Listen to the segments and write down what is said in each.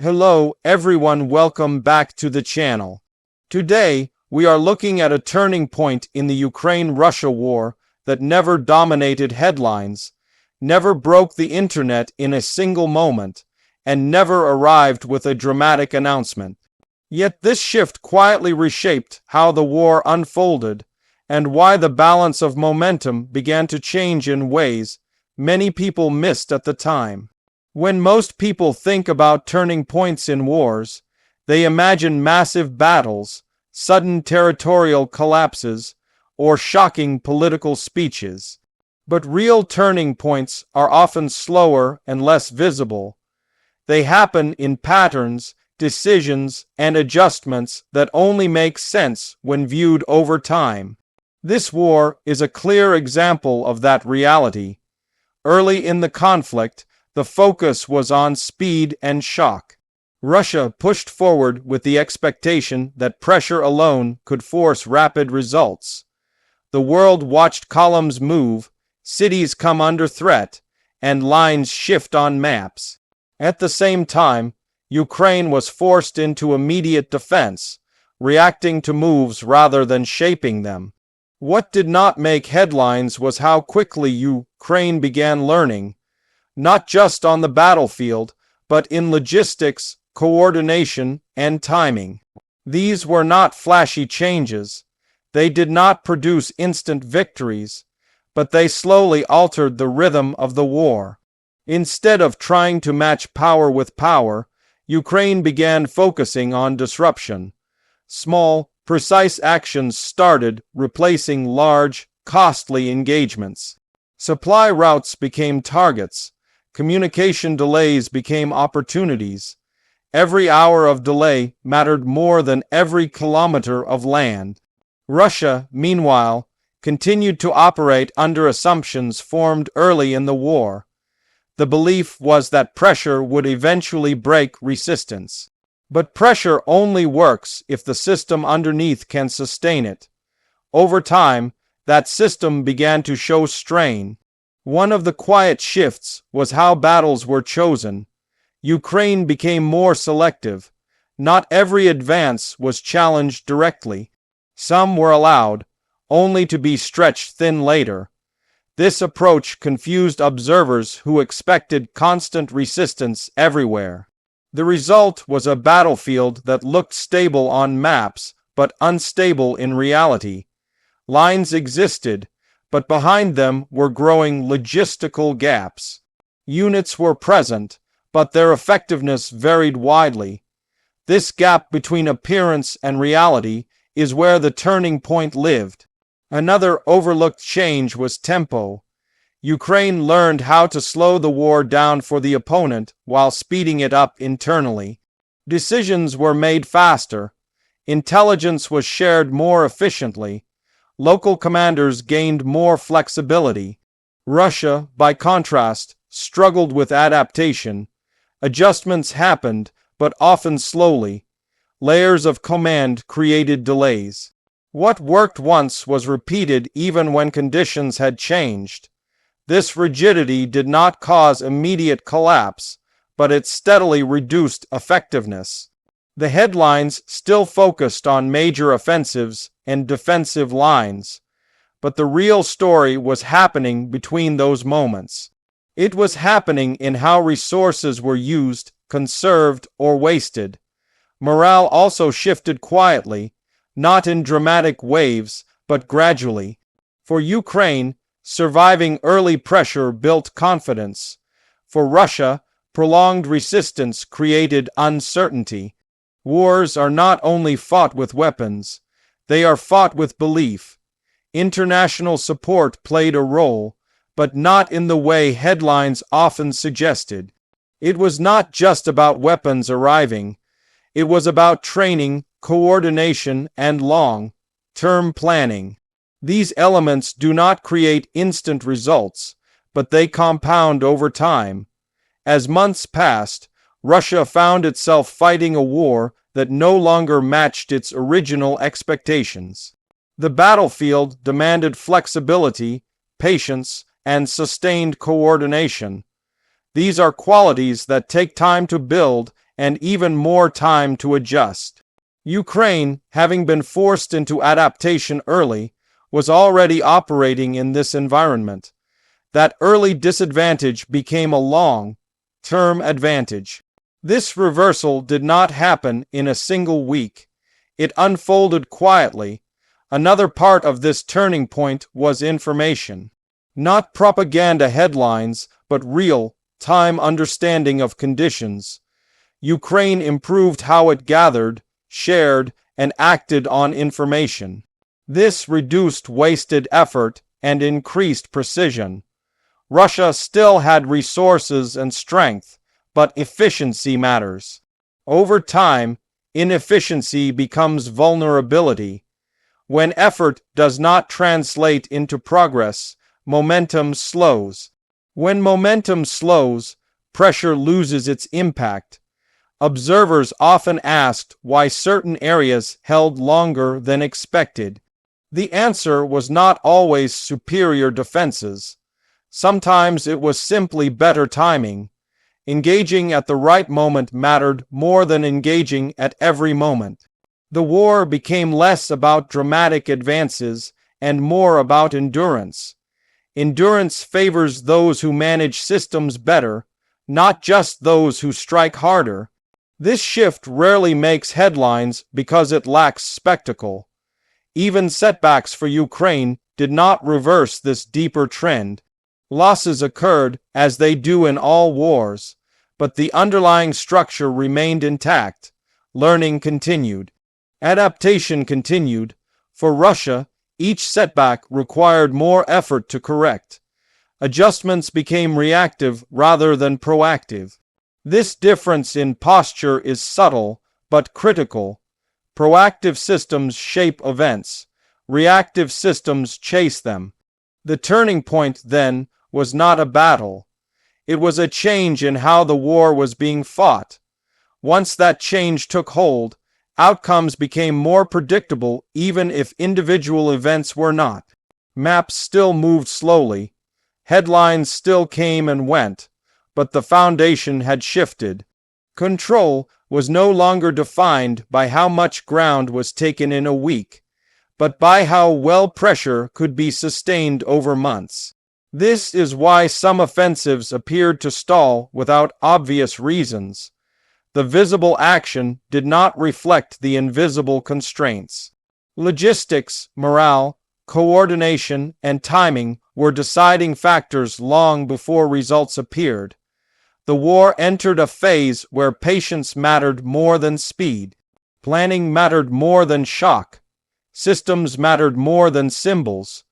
Hello everyone, welcome back to the channel. Today, we are looking at a turning point in the Ukraine-Russia war that never dominated headlines, never broke the internet in a single moment, and never arrived with a dramatic announcement. Yet this shift quietly reshaped how the war unfolded and why the balance of momentum began to change in ways many people missed at the time. When most people think about turning points in wars, they imagine massive battles, sudden territorial collapses, or shocking political speeches. But real turning points are often slower and less visible. They happen in patterns, decisions, and adjustments that only make sense when viewed over time. This war is a clear example of that reality. Early in the conflict, the focus was on speed and shock. Russia pushed forward with the expectation that pressure alone could force rapid results. The world watched columns move, cities come under threat, and lines shift on maps. At the same time, Ukraine was forced into immediate defense, reacting to moves rather than shaping them. What did not make headlines was how quickly Ukraine began learning, not just on the battlefield, but in logistics, coordination, and timing. These were not flashy changes. They did not produce instant victories, but they slowly altered the rhythm of the war. Instead of trying to match power with power, Ukraine began focusing on disruption. Small, precise actions started replacing large, costly engagements. Supply routes became targets. Communication delays became opportunities. Every hour of delay mattered more than every kilometer of land. Russia, meanwhile, continued to operate under assumptions formed early in the war. The belief was that pressure would eventually break resistance. But pressure only works if the system underneath can sustain it. Over time, that system began to show strain. One of the quiet shifts was how battles were chosen. Ukraine became more selective. Not every advance was challenged directly. Some were allowed, only to be stretched thin later. This approach confused observers who expected constant resistance everywhere. The result was a battlefield that looked stable on maps, but unstable in reality. Lines existed, but behind them were growing logistical gaps. Units were present, but their effectiveness varied widely. This gap between appearance and reality is where the turning point lived. Another overlooked change was tempo. Ukraine learned how to slow the war down for the opponent while speeding it up internally. Decisions were made faster. Intelligence was shared more efficiently. Local commanders gained more flexibility. Russia, by contrast, struggled with adaptation. Adjustments happened, but often slowly. Layers of command created delays. What worked once was repeated even when conditions had changed. This rigidity did not cause immediate collapse, but it steadily reduced effectiveness. The headlines still focused on major offensives and defensive lines, but the real story was happening between those moments. It was happening in how resources were used, conserved, or wasted. Morale also shifted quietly, not in dramatic waves, but gradually. For Ukraine, surviving early pressure built confidence. For Russia, prolonged resistance created uncertainty. Wars are not only fought with weapons, they are fought with belief. International support played a role, but not in the way headlines often suggested. It was not just about weapons arriving. It was about training, coordination, and long-term planning. These elements do not create instant results, but they compound over time. As months passed, Russia found itself fighting a war that no longer matched its original expectations. The battlefield demanded flexibility, patience, and sustained coordination. These are qualities that take time to build and even more time to adjust. Ukraine, having been forced into adaptation early, was already operating in this environment. That early disadvantage became a long-term advantage. This reversal did not happen in a single week. It unfolded quietly. Another part of this turning point was information. Not propaganda headlines, but real-time understanding of conditions. Ukraine improved how it gathered, shared, and acted on information. This reduced wasted effort and increased precision. Russia still had resources and strength, but efficiency matters. Over time, inefficiency becomes vulnerability. When effort does not translate into progress, momentum slows. When momentum slows, pressure loses its impact. Observers often asked why certain areas held longer than expected. The answer was not always superior defenses. Sometimes it was simply better timing. Engaging at the right moment mattered more than engaging at every moment. The war became less about dramatic advances and more about endurance. Endurance favors those who manage systems better, not just those who strike harder. This shift rarely makes headlines because it lacks spectacle. Even setbacks for Ukraine did not reverse this deeper trend. Losses occurred, as they do in all wars, but the underlying structure remained intact. Learning continued. Adaptation continued. For Russia, each setback required more effort to correct. Adjustments became reactive rather than proactive. This difference in posture is subtle, but critical. Proactive systems shape events. Reactive systems chase them. The turning point, then, was not a battle. It was a change in how the war was being fought. Once that change took hold, outcomes became more predictable even if individual events were not. Maps still moved slowly. Headlines still came and went, but the foundation had shifted. Control was no longer defined by how much ground was taken in a week, but by how well pressure could be sustained over months. This is why some offensives appeared to stall without obvious reasons. The visible action did not reflect the invisible constraints. Logistics, morale, coordination, and timing were deciding factors long before results appeared. The war entered a phase where patience mattered more than speed. Planning mattered more than shock. Systems mattered more than symbols.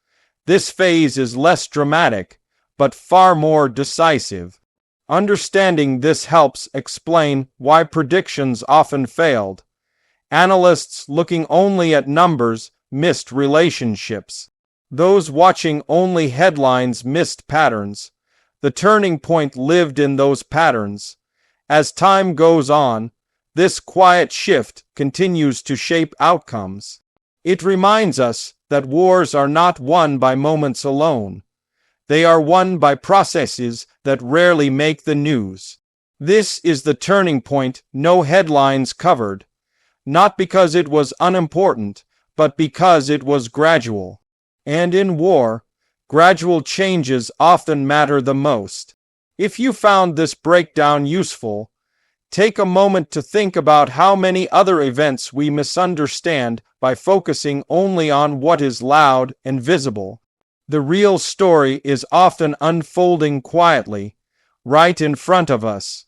This phase is less dramatic, but far more decisive. Understanding this helps explain why predictions often failed. Analysts looking only at numbers missed relationships. Those watching only headlines missed patterns. The turning point lived in those patterns. As time goes on, this quiet shift continues to shape outcomes. It reminds us that wars are not won by moments alone. They are won by processes that rarely make the news. This is the turning point no headlines covered, not because it was unimportant, but because it was gradual. And in war, gradual changes often matter the most. If you found this breakdown useful, take a moment to think about how many other events we misunderstand by focusing only on what is loud and visible. The real story is often unfolding quietly, right in front of us.